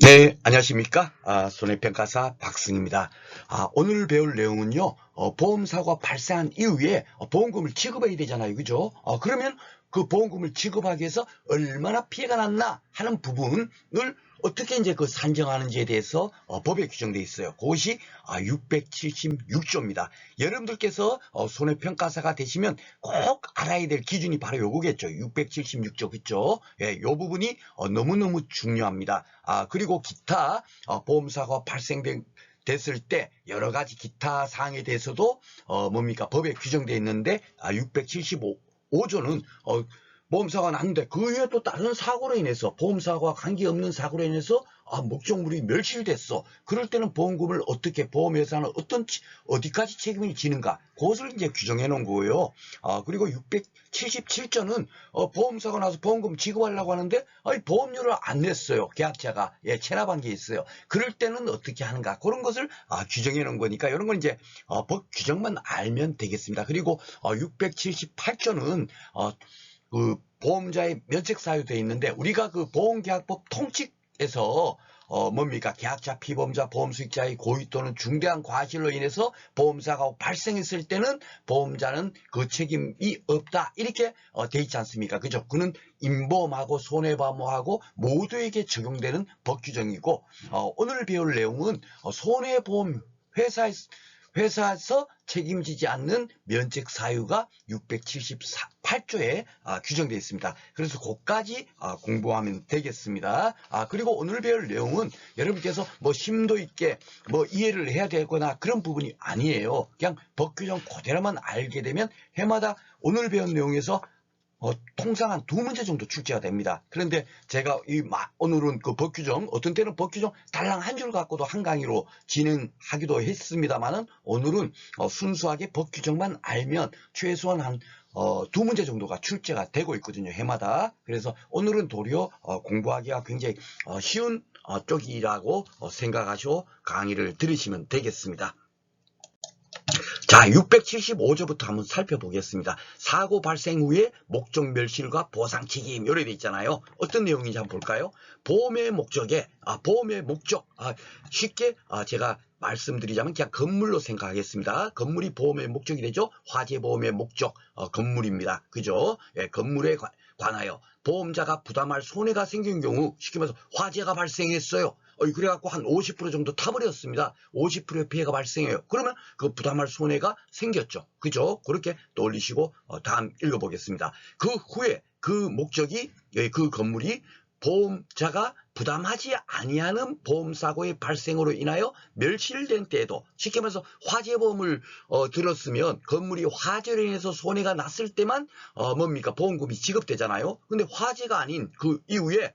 네, 안녕하십니까? 손해평가사 박승입니다. 오늘 배울 내용은요, 보험사고가 발생한 이후에 보험금을 지급해야 되잖아요. 그죠? 그러면 그 보험금을 지급하기 위해서 얼마나 피해가 났나 하는 부분을 어떻게 이제 그 산정하는지에 대해서 법에 규정되어 있어요. 그것이 676조입니다. 여러분들께서 손해평가사가 되시면 꼭 알아야 될 기준이 바로 요거겠죠. 676조, 그죠? 예, 요 부분이 너무너무 중요합니다. 그리고 기타 보험사고가 됐을 때 여러 가지 기타 사항에 대해서도 뭡니까 법에 규정되어 있는데 675조는 보험사고가 났는데 그 이후에 또 다른 사고로 인해서 보험사고와 관계없는 사고로 인해서 목적물이 멸실됐어. 그럴 때는 보험금을 어떻게 보험회사는 어디까지 책임을 지는가 그것을 이제 규정해 놓은 거예요. 그리고 677조는 보험사고 나서 보험금 지급하려고 하는데 보험료를 안 냈어요. 계약자가 체납한 게 있어요. 그럴 때는 어떻게 하는가 그런 것을 규정해 놓은 거니까 이런 건 이제 법 규정만 알면 되겠습니다. 그리고 678조는 그 보험자의 면책 사유되어 있는데 우리가 그 보험계약법 통칙에서 뭡니까 계약자 피보험자 보험수익자의 고의 또는 중대한 과실로 인해서 보험사가 발생했을 때는 보험자는 그 책임이 없다 이렇게 돼 있지 않습니까? 그죠? 그는 인보험하고 손해보험하고 모두에게 적용되는 법 규정이고 오늘 배울 내용은 손해보험 회사에서 책임지지 않는 면책 사유가 678조에 규정되어 있습니다. 그래서 그것까지 공부하면 되겠습니다. 그리고 오늘 배울 내용은 여러분께서 뭐 심도 있게 뭐 이해를 해야 되거나 그런 부분이 아니에요. 그냥 법 규정 그대로만 알게 되면 해마다 오늘 배운 내용에서 통상 한 2문제 정도 출제가 됩니다. 그런데 제가 오늘은 그 법규정, 어떤 때는 법규정 달랑 한 줄 갖고도 한 강의로 진행하기도 했습니다만은 오늘은 순수하게 법규정만 알면 최소한 한 2문제 정도가 출제가 되고 있거든요. 해마다. 그래서 오늘은 도리어 공부하기가 굉장히 쉬운 쪽이라고 생각하시고 강의를 들으시면 되겠습니다. 자, 675조부터 한번 살펴보겠습니다. 사고 발생 후에 목적 멸실과 보상 책임 요래 돼 있잖아요. 어떤 내용인지 한번 볼까요? 보험의 목적에 보험의 목적 쉽게 제가 말씀드리자면 그냥 건물로 생각하겠습니다. 건물이 보험의 목적이 되죠. 화재 보험의 목적 건물입니다. 그죠? 예, 건물에 관하여 보험자가 부담할 손해가 생긴 경우 쉽게 말해서 화재가 발생했어요. 그래갖고 한 50% 정도 타버렸습니다. 50%의 피해가 발생해요. 그러면 그 부담할 손해가 생겼죠. 그죠? 그렇게 떠올리시고 다음 읽어보겠습니다. 그 후에 그 목적이 그 건물이 보험자가 부담하지 아니하는 보험사고의 발생으로 인하여 멸실된 때에도 쉽게 말해서 화재보험을 들었으면 건물이 화재로 인해서 손해가 났을 때만 뭡니까 보험금이 지급되잖아요. 근데 화재가 아닌 그 이후에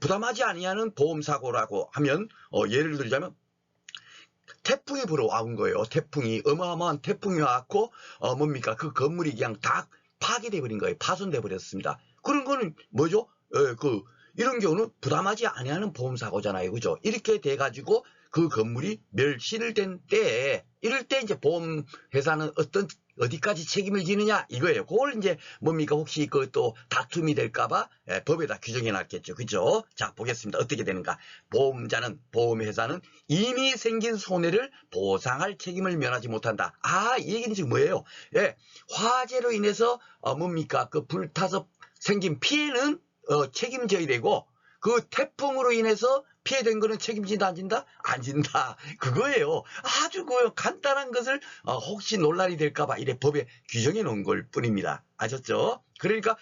부담하지 아니하는 보험사고라고 하면 예를 들자면 태풍이 불어온 거예요. 태풍이 어마어마한 태풍이 왔고 뭡니까 그 건물이 그냥 다 파괴돼 버린 거예요. 파손돼 버렸습니다. 그런 거는 뭐죠? 이런 경우는 부담하지 아니하는 보험사고잖아요. 그죠? 이렇게 돼 가지고 그 건물이 멸실된 때에 이럴 때 이제 보험회사는 어디까지 책임을 지느냐 이거예요. 그걸 이제 뭡니까 혹시 그 또 다툼이 될까봐 법에다 규정해 놨겠죠. 그죠? 자 보겠습니다. 어떻게 되는가. 보험회사는 이미 생긴 손해를 보상할 책임을 면하지 못한다. 이 얘기는 지금 뭐예요? 예, 화재로 인해서 뭡니까 그 불타서 생긴 피해는 책임져야 되고 그 태풍으로 인해서 피해된 거는 책임진다 안 진다? 안 진다. 그거예요. 아주 그 간단한 것을 혹시 논란이 될까봐 이래 법에 규정해 놓은 걸 뿐입니다. 아셨죠? 그러니까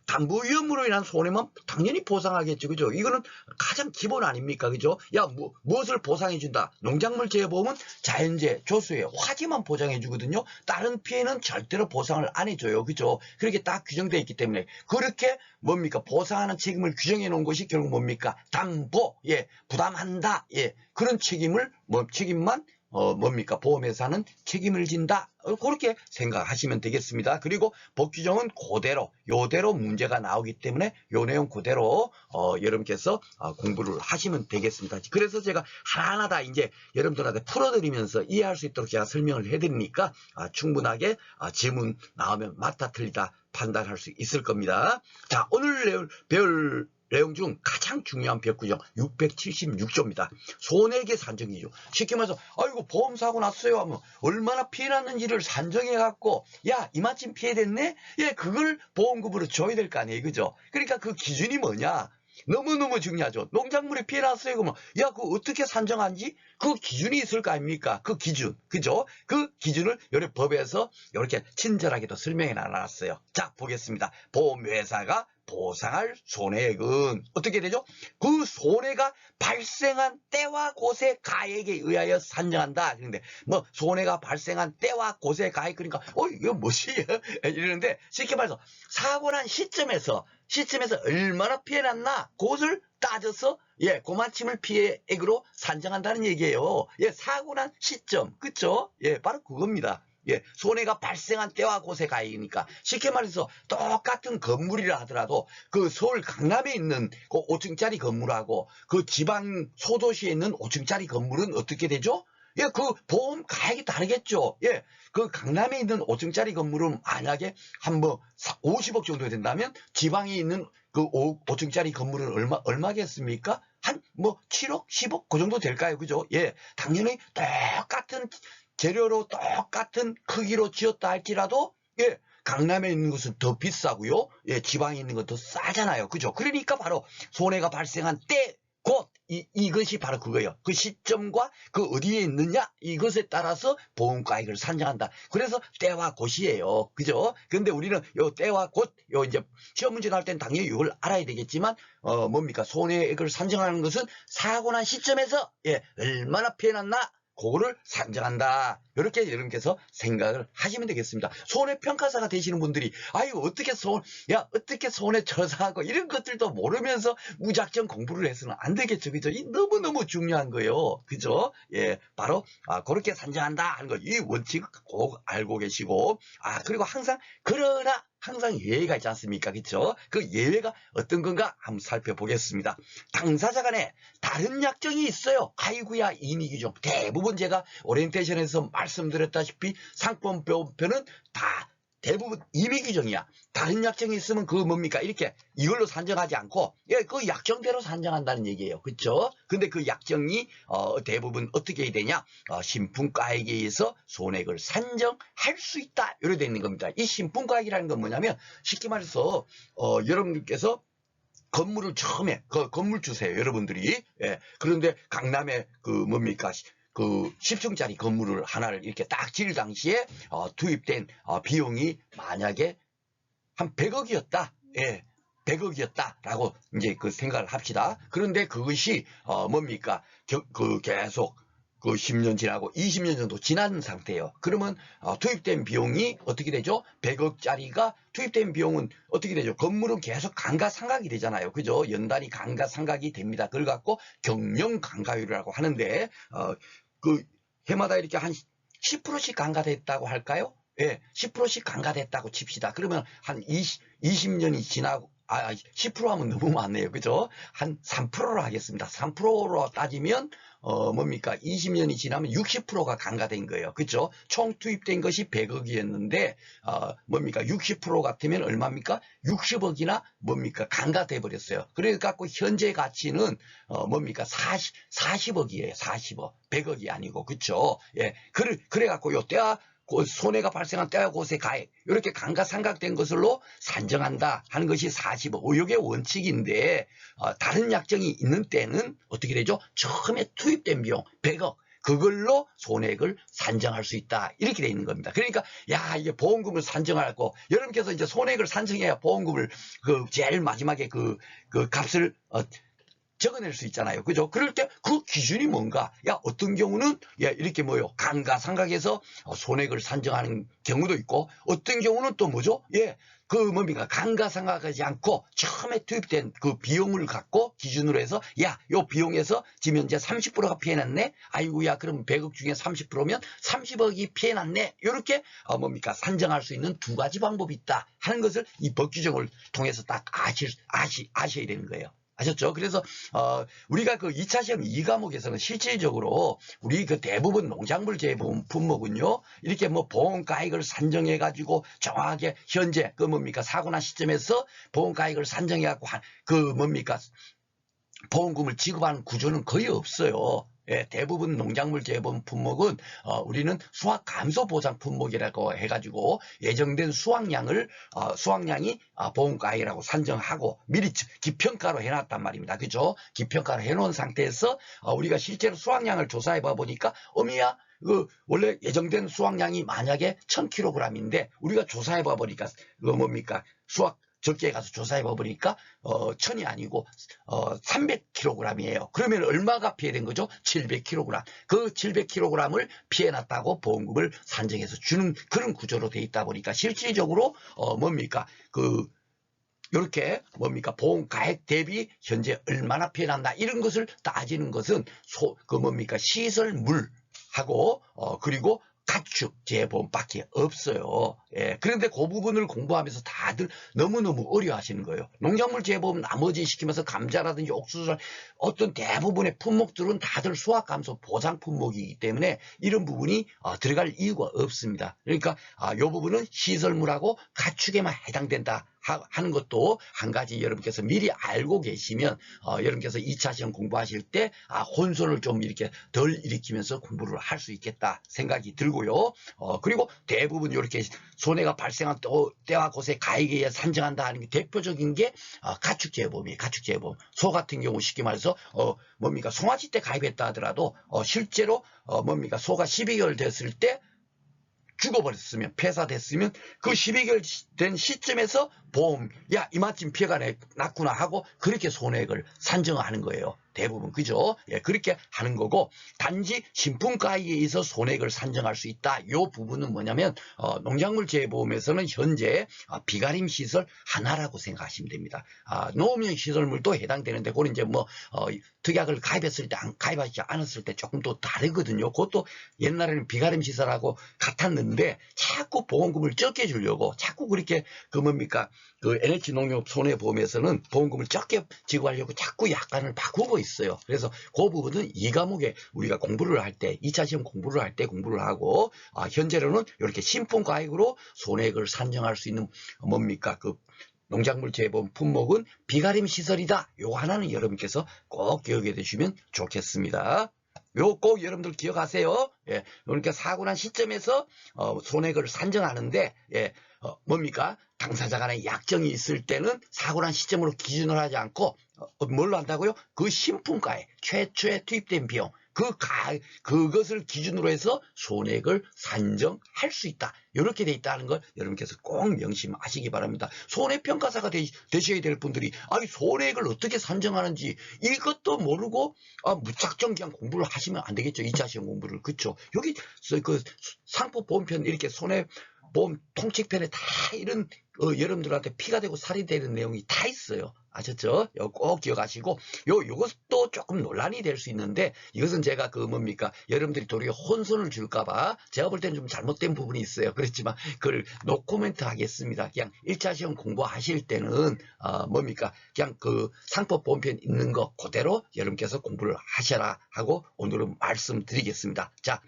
담보 위험으로 인한 손해만 당연히 보상하겠죠. 그죠? 이거는 가장 기본 아닙니까? 그죠? 야, 무엇을 보상해 준다? 농작물 재해보험은 자연재해, 조수해, 화재만 보장해 주거든요. 다른 피해는 절대로 보상을 안 해줘요. 그죠? 그렇게 딱 규정되어 있기 때문에 그렇게 뭡니까? 보상하는 책임을 규정해 놓은 것이 결국 뭡니까? 담보, 부담한다, 그런 책임만 뭡니까? 보험회사는 책임을 진다. 그렇게 생각하시면 되겠습니다. 그리고 법 규정은 요대로 문제가 나오기 때문에 요 내용 그대로 여러분께서 공부를 하시면 되겠습니다. 그래서 제가 하나하나 다 이제 여러분들한테 풀어드리면서 이해할 수 있도록 제가 설명을 해드리니까 충분하게 질문 나오면 맞다 틀리다 판단할 수 있을 겁니다. 자, 오늘 배울 내용 중 가장 중요한 법규정 676조입니다. 손해액의 산정이죠. 쉽게 말해서 아이고 보험사고 났어요 하면 얼마나 피해 났는지를 산정해갖고 야 이만큼 피해됐네? 예, 그걸 보험금으로 줘야 될 거 아니에요. 그죠? 그러니까 그 기준이 뭐냐? 너무너무 중요하죠. 농작물에 피해 났어요. 그러면 야 그거 어떻게 산정한지 그 기준이 있을 거 아닙니까? 그 기준. 그죠? 그 기준을 요래 법에서 이렇게 친절하게도 설명해 놨어요. 자 보겠습니다. 보험회사가 보상할 손해액은 어떻게 되죠? 그 손해가 발생한 때와 곳의 가액에 의하여 산정한다. 그런데 뭐 손해가 발생한 때와 곳의 가액 그러니까 이거 뭐지? 이러는데 쉽게 말해서 사고 난 시점에서 얼마나 피해 났나 그것을 따져서 그만큼을 피해액으로 산정한다는 얘기예요. 사고 난 시점. 그쵸? 바로 그겁니다. 손해가 발생한 때와 곳의 가액이니까 쉽게 말해서 똑같은 건물이라 하더라도 그 서울 강남에 있는 그 5층짜리 건물하고 그 지방 소도시에 있는 5층짜리 건물은 어떻게 되죠? 그 보험 가액이 다르겠죠. 그 강남에 있는 5층짜리 건물은 만약에 한 50억 정도 된다면 지방에 있는 그 5층짜리 건물은 얼마겠습니까? 한 7억, 10억 그 정도 될까요? 그죠? 당연히 똑같은 재료로 똑같은 크기로 지었다 할지라도 강남에 있는 것은 더 비싸고요. 지방에 있는 건 더 싸잖아요. 그죠? 그러니까 바로 손해가 발생한 때, 곳 이것이 바로 그거예요. 그 시점과 그 어디에 있느냐 이것에 따라서 보험가액을 산정한다. 그래서 때와 곳이에요. 그죠? 근데 우리는 요 때와 곳 이제 시험 문제 나올 땐 당연히 이걸 알아야 되겠지만 뭡니까? 손해액을 산정하는 것은 사고 난 시점에서 얼마나 피해 났나 그거를 산정한다. 이렇게 여러분께서 생각을 하시면 되겠습니다. 손해평가사가 되시는 분들이 아이고 어떻게 손해처사하고 이런 것들도 모르면서 무작정 공부를 해서는 안 되겠죠. 그죠? 이 너무너무 중요한 거예요. 그죠? 바로 그렇게 산정한다 하는 거 이 원칙 꼭 알고 계시고 그리고 그러나 항상 예외가 있지 않습니까? 그렇죠? 그 예외가 어떤 건가 한번 살펴보겠습니다. 당사자 간에 다른 약정이 있어요. 아이고야 임의규정. 대부분 제가 오리엔테이션에서 말씀드렸다시피 상품보험표는 다 대부분 임의규정이야. 다른 약정이 있으면 그거 뭡니까? 이렇게 이걸로 산정하지 않고 그 약정대로 산정한다는 얘기예요. 그렇죠? 근데 그 약정이 대부분 어떻게 해야 되냐? 신품가액에 의해서 손해액을 산정할 수 있다. 이렇게 되어 있는 겁니다. 이 신품가액이라는 건 뭐냐면 쉽게 말해서 여러분들께서 건물을 처음에 건물 주세요. 여러분들이. 그런데 강남에 그 10층짜리 건물을 하나를 이렇게 딱 지을 당시에 투입된 비용이 만약에 한 100억이었다. 100억이었다라고 이제 그 생각을 합시다. 그런데 그것이 계속 그 10년 지나고 20년 정도 지난 상태예요. 그러면 투입된 비용이 어떻게 되죠? 100억짜리가 투입된 비용은 어떻게 되죠? 건물은 계속 감가상각이 되잖아요. 그죠? 연단위 감가상각이 됩니다. 그걸 갖고 경영감가율이라고 하는데 그 해마다 이렇게 한 10%씩 감가됐다고 할까요? 10%씩 감가됐다고 칩시다. 그러면 한 20년이 지나고 10% 하면 너무 많네요. 그죠? 한 3%로 하겠습니다. 3%로 따지면 20년이 지나면 60%가 감가된 거예요. 그죠? 총 투입된 것이 100억이었는데 60% 같으면 얼마입니까? 60억이나 감가돼 버렸어요. 그래 갖고 현재 가치는 40억이에요. 40억. 100억이 아니고. 그쵸? 그래 갖고 요 때와 손해가 발생한 때와 곳의 가액 이렇게 감가상각된 것으로 산정한다 하는 것이 40억. 이게 원칙인데 다른 약정이 있는 때는 어떻게 되죠? 처음에 투입된 비용 100억 그걸로 손해액을 산정할 수 있다. 이렇게 돼 있는 겁니다. 그러니까 이게 보험금을 산정하고 여러분께서 이제 손해액을 산정해야 보험금을 제일 마지막에 그 값을 적어낼 수 있잖아요. 그죠? 그럴 때 그 기준이 뭔가? 어떤 경우는 이렇게 감가상각해서 손해액을 산정하는 경우도 있고 어떤 경우는 또 뭐죠? 감가상각하지 않고 처음에 투입된 그 비용을 갖고 기준으로 해서 요 비용에서 지금 현재 30%가 피해났네. 아이고야 그럼 100억 중에 30%면 30억이 피해났네. 이렇게 산정할 수 있는 두 가지 방법이 있다 하는 것을 이 법규정을 통해서 딱 아셔야 되는 거예요. 아셨죠? 그래서 우리가 그 2차 시험 2과목에서는 실질적으로 우리 그 대부분 농작물 재보험 품목은요, 이렇게 뭐 보험가액을 산정해 가지고 정확하게 현재 그 뭡니까 사고난 시점에서 보험가액을 산정해 갖고 그 뭡니까 보험금을 지급하는 구조는 거의 없어요. 예, 대부분 농작물 재보험 품목은 우리는 수확 감소 보상 품목이라고 해가지고 예정된 수확량이 보험가액이라고 산정하고 미리 기평가로 해놨단 말입니다. 그죠? 기평가로 해놓은 상태에서 우리가 실제로 수확량을 조사해 봐 보니까 어미야 그 원래 예정된 수확량이 만약에 1000kg인데 우리가 조사해 봐 보니까 그 뭡니까 수확 적재에 가서 조사해 봐보니까 1000이 아니고 300kg이에요. 그러면 얼마가 피해된 거죠? 700kg. 그 700kg을 피해났다고 보험금을 산정해서 주는 그런 구조로 돼 있다 보니까 실질적으로 뭡니까 이렇게 뭡니까 보험가액 대비 현재 얼마나 피해난다 이런 것을 따지는 것은 시설물하고 그리고 가축 재보험밖에 없어요. 예, 그런데 그 부분을 공부하면서 다들 너무너무 어려워하시는 거예요. 농작물 재보험 나머지 시키면서 감자라든지 옥수수 어떤 대부분의 품목들은 다들 수확 감소 보장 품목이기 때문에 이런 부분이 들어갈 이유가 없습니다. 그러니까 이 부분은 시설물하고 가축에만 해당된다 하는 것도 한 가지 여러분께서 미리 알고 계시면 여러분께서 2차 시험 공부하실 때 혼선을 좀 이렇게 덜 일으키면서 공부를 할 수 있겠다 생각이 들고요. 그리고 대부분 이렇게 손해가 발생한 때와 곳에 가액에 의해 산정한다 하는 게 대표적인 게 가축재보험이에요. 가축재보험. 소 같은 경우 쉽게 말해서 송아지 때 가입했다 하더라도 실제로 소가 12개월 됐을 때 죽어버렸으면 폐사됐으면 그 12개월 된 시점에서 보험 야 이마침 피해가 났구나 하고 그렇게 손해액을 산정하는 거예요. 대부분 그죠? 예, 그렇게 하는 거고 단지 신품가액에 의해서 손해액을 산정할 수 있다. 이 부분은 뭐냐면 농작물 재보험에서는 현재 비가림 시설 하나라고 생각하시면 됩니다. 노무현 시설물도 해당되는데 그건 이제 특약을 가입했을 때 가입하지 않았을 때 조금 또 다르거든요. 그것도 옛날에는 비가림 시설하고 같았는데 자꾸 보험금을 적게 주려고 자꾸 그렇게 그 NH농협 손해보험에서는 보험금을 적게 지급하려고 자꾸 약관을 바꾸고 있어요. 그래서 그 부분은 2과목에 우리가 공부를 할 때 2차 시험 공부를 할 때 공부를 하고 현재로는 이렇게 신품가액으로 손해액을 산정할 수 있는 그 농작물 재보험 품목은 비가림 시설이다. 요거 하나는 여러분께서 꼭 기억해 두시면 좋겠습니다. 요 꼭 여러분들 기억하세요. 예, 그러니까 사고 난 시점에서 손해액을 산정하는데 당사자 간에 약정이 있을 때는 사고 난 시점으로 기준을 하지 않고 뭘로 한다고요? 그 신품가액 최초에 투입된 비용 그것을 기준으로 해서 손해액을 산정할 수 있다. 이렇게 돼 있다는 걸 여러분께서 꼭 명심하시기 바랍니다. 손해평가사가 되셔야 될 분들이 아니 손해액을 어떻게 산정하는지 이것도 모르고 무작정 그냥 공부를 하시면 안 되겠죠. 2차 시험 공부를. 그렇죠. 여기 그 상법보험편 이렇게 손해보험 통칙편에 다 이런 여러분들한테 피가 되고 살이 되는 내용이 다 있어요. 아셨죠? 꼭 기억하시고 요것도 조금 논란이 될 수 있는데 이것은 제가 여러분들이 도리어 혼선을 줄까봐 제가 볼 때는 좀 잘못된 부분이 있어요. 그렇지만 그걸 노코멘트 하겠습니다. 그냥 1차 시험 공부하실 때는 그냥 그 상법보험편 있는 거 그대로 여러분께서 공부를 하셔라 하고 오늘은 말씀드리겠습니다. 자,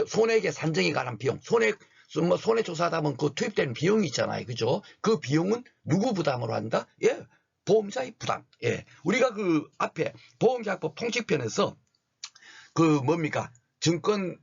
손해액의 산정에 관한 비용, 손해조사하다 보면 그 투입되는 비용이 있잖아요. 그죠? 그 비용은 누구 부담으로 한다? 예, 보험자의 부담. 예. 우리가 그 앞에 보험계약법 통칙편에서 증권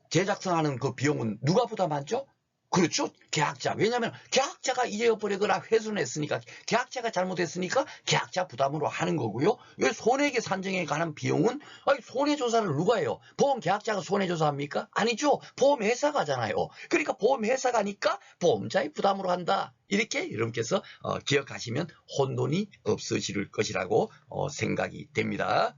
제작성하는 그 비용은 누가 부담하죠? 그렇죠. 계약자. 왜냐하면 계약자가 잊어버리거나 훼손했으니까 계약자가 잘못했으니까 계약자 부담으로 하는 거고요. 손해액의 산정에 관한 비용은 손해조사를 누가 해요? 보험계약자가 손해조사합니까? 아니죠. 보험회사가 하잖아요. 그러니까 보험회사가 하니까 보험자의 부담으로 한다. 이렇게 여러분께서 기억하시면 혼돈이 없으실 것이라고 생각이 됩니다.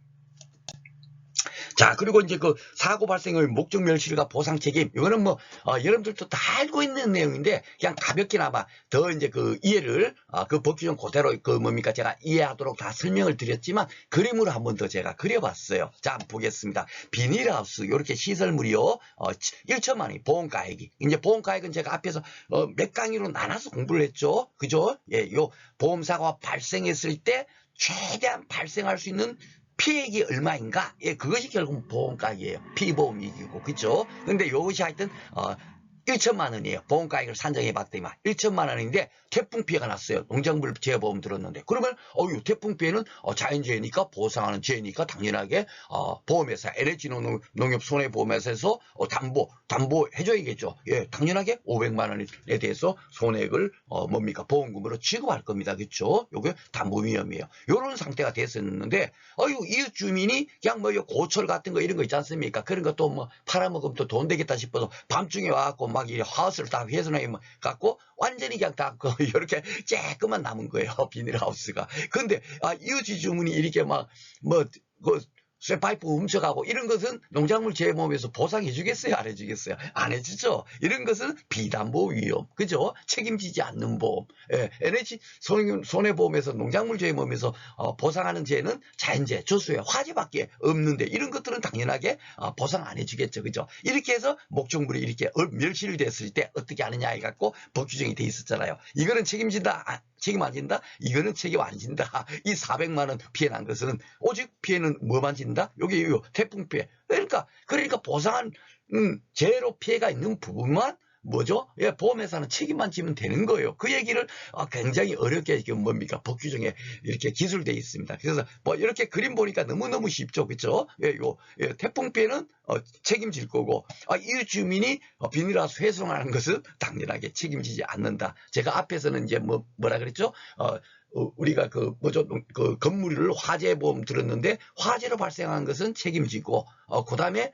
자, 그리고 이제 그 사고 발생의 목적 멸실과 보상 책임, 이거는 뭐, 여러분들도 다 알고 있는 내용인데, 그냥 가볍게나마 더 이제 그 이해를, 그 법규정 그대로 그 뭡니까, 제가 이해하도록 다 설명을 드렸지만, 그림으로 한 번 더 제가 그려봤어요. 자, 한번 보겠습니다. 비닐하우스, 요렇게 시설물이요, 1천만 원이 보험가액이. 이제 보험가액은 제가 앞에서, 몇 강의로 나눠서 공부를 했죠. 그죠? 예, 요 보험사고가 발생했을 때, 최대한 발생할 수 있는 피해액이 얼마인가? 예, 그것이 결국 보험가액이에요. 피보험이익이고, 그죠? 근데 이것이 하여튼, 1천만 원이에요. 보험가액을 산정해 봤더니 1천만 원인데 태풍 피해가 났어요. 농작물 재보험 들었는데. 그러면 태풍 피해는 자연재해니까 보상하는 재해니까 당연하게 보험회사 LH 농협 손해보험회사에서 담보해 줘야겠죠. 예, 당연하게 500만 원에 대해서 손해액을 뭡니까? 보험금으로 지급할 겁니다. 그렇죠? 요게 담보 위험이에요. 요런 상태가 됐었는데 이웃 주민이 그냥 뭐 고철 같은 거 이런 거 있지 않습니까? 그런 것도 뭐 팔아먹으면 또 돈 되겠다 싶어서 밤중에 와갖고 막 이 하우스를 다 훼손해 갖고 완전히 그냥 다 이렇게 쬐끔만 남은 거예요. 비닐하우스가. 근데 이웃 주민이 이렇게 그 쇠파이프 훔쳐가고 이런 것은 농작물 재보험에서 보상해 주겠어요? 안 해주겠어요? 안 해주죠. 이런 것은 비담보 위험, 그죠? 책임지지 않는 보험. 예, NH 손해보험에서 농작물 재보험에서 보상하는 재는 자연재해, 조수해, 화재밖에 없는데 이런 것들은 당연하게 보상 안 해주겠죠, 그죠? 이렇게 해서 목적물이 이렇게 멸실이 됐을 때 어떻게 하느냐 해갖고 법 규정이 돼 있었잖아요. 이거는 책임진다. 책임 안 진다? 이거는 책임 안 진다. 이 400만 원 피해 난 것은 오직 피해는 뭐만 진다? 여기 태풍 피해. 그러니까 보상한 재해로 피해가 있는 부분만 뭐죠? 예, 보험회사는 책임만 지면 되는 거예요. 그 얘기를 굉장히 어렵게 뭡니까? 법 규정에 이렇게 기술돼 있습니다. 그래서 뭐 이렇게 그림 보니까 너무너무 쉽죠. 그렇죠? 예, 태풍 피해는 책임질 거고 이웃 주민이 비닐하우스 훼손하는 것은 당연하게 책임지지 않는다. 제가 앞에서는 이제 뭐라 그랬죠? 우리가 그 건물을 화재보험 들었는데 화재로 발생한 것은 책임지고 그다음에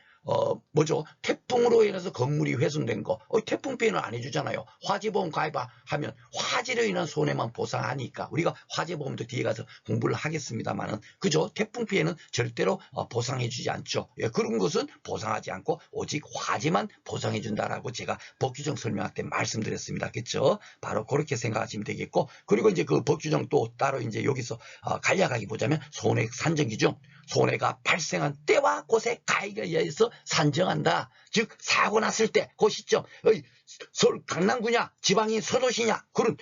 태풍으로 인해서 건물이 훼손된 거 태풍 피해는 안 해주잖아요. 화재보험 가입하면 화재로 인한 손해만 보상하니까 우리가 화재보험도 뒤에 가서 공부를 하겠습니다만은 그죠? 태풍 피해는 절대로 보상해주지 않죠. 예, 그런 것은 보상하지 않고 오직 화재만 보상해준다라고 제가 법규정 설명할 때 말씀드렸습니다. 그렇죠? 바로 그렇게 생각하시면 되겠고 그리고 이제 그 법규정 또 따로 이제 여기서 간략하게 보자면 손해액 산정 기준 손해가 발생한 때와 곳의 가액에 의해서 산정한다. 즉 사고 났을 때 그 시점 서울 강남구냐 지방인 서도시냐 그런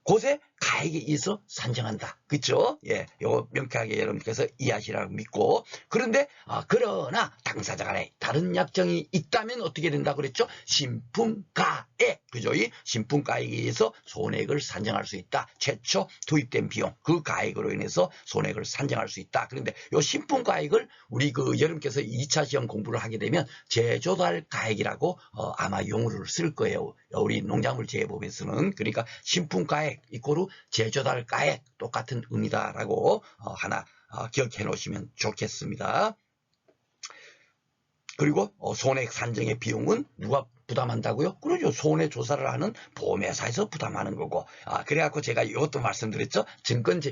곳에 가액에 의해서 산정한다. 그렇죠? 예, 요거 명쾌하게 여러분께서 이해하시라고 믿고 그런데 그러나 당사자 간에 다른 약정이 있다면 어떻게 된다 그랬죠? 신품가액. 그죠? 이 신품가액에 의해서 손해액을 산정할 수 있다. 최초 투입된 비용 그 가액으로 인해서 손해액을 산정할 수 있다. 그런데 요 신품가액을 우리 여러분께서 2차 시험 공부를 하게 되면 제조달 가액이라고 아마 용어를 쓸 거예요. 우리 농작물 재보험에서는. 그러니까 신품가액 이꼬르 제조달 가액 똑같은 의미다라고 하나 기억해 놓으시면 좋겠습니다. 그리고 손해액 산정의 비용은 누가 부담한다고요? 그러죠. 손해조사를 하는 보험회사에서 부담하는 거고. 그래갖고 제가 이것도 말씀드렸죠. 증권